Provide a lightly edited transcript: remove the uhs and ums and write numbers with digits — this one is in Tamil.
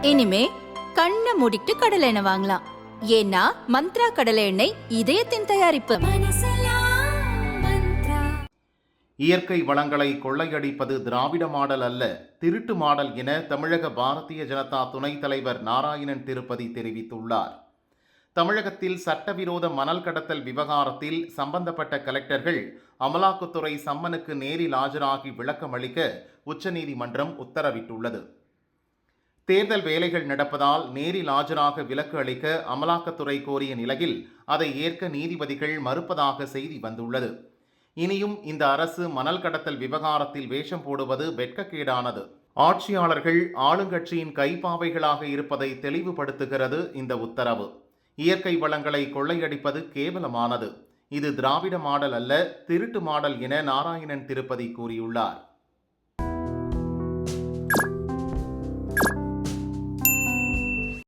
இனிமே கண்ணை மூடிட்டு கடலை எண்ணெய் வாங்கலாம். ஏன்னா மந்த்ரா கடலை எண்ணெய் இதயத்தின் தயாரிப்பு. இயற்கை வளங்களை கொள்ளையடிப்பது திராவிட மாடல் அல்ல, திருட்டு மாடல் என தமிழக பாரதிய ஜனதா துணைத் தலைவர் நாராயணன் திருப்பதி தெரிவித்துள்ளார். தமிழகத்தில் சட்டவிரோத மணல் கடத்தல் விவகாரத்தில் சம்பந்தப்பட்ட கலெக்டர்கள் அமலாக்கத்துறை சம்மனுக்கு நேரில் ஆஜராகி விளக்கம் அளிக்க உச்சநீதிமன்றம் உத்தரவிட்டுள்ளது. தேர்தல் வேலைகள் நடப்பதால் நேரில் ஆஜராக விலக்கு அளிக்க அமலாக்கத்துறை கோரிய நிலையில் அதை ஏற்க நீதிபதிகள் மறுப்பதாக செய்தி வந்துள்ளது. இனியும் இந்த அரசு மணல் கடத்தல் விவகாரத்தில் வேஷம் போடுவது வெட்கக்கேடானது. ஆட்சியாளர்கள் ஆளுங்கட்சியின் கைப்பாவைகளாக இருப்பதை தெளிவுபடுத்துகிறது இந்த உத்தரவு. இயற்கை வளங்களை கொள்ளையடிப்பது கேவலமானது. இது திராவிட மாடல் அல்ல, திருட்டு மாடல் என நாராயணன் திருப்பதி கூறியுள்ளார்.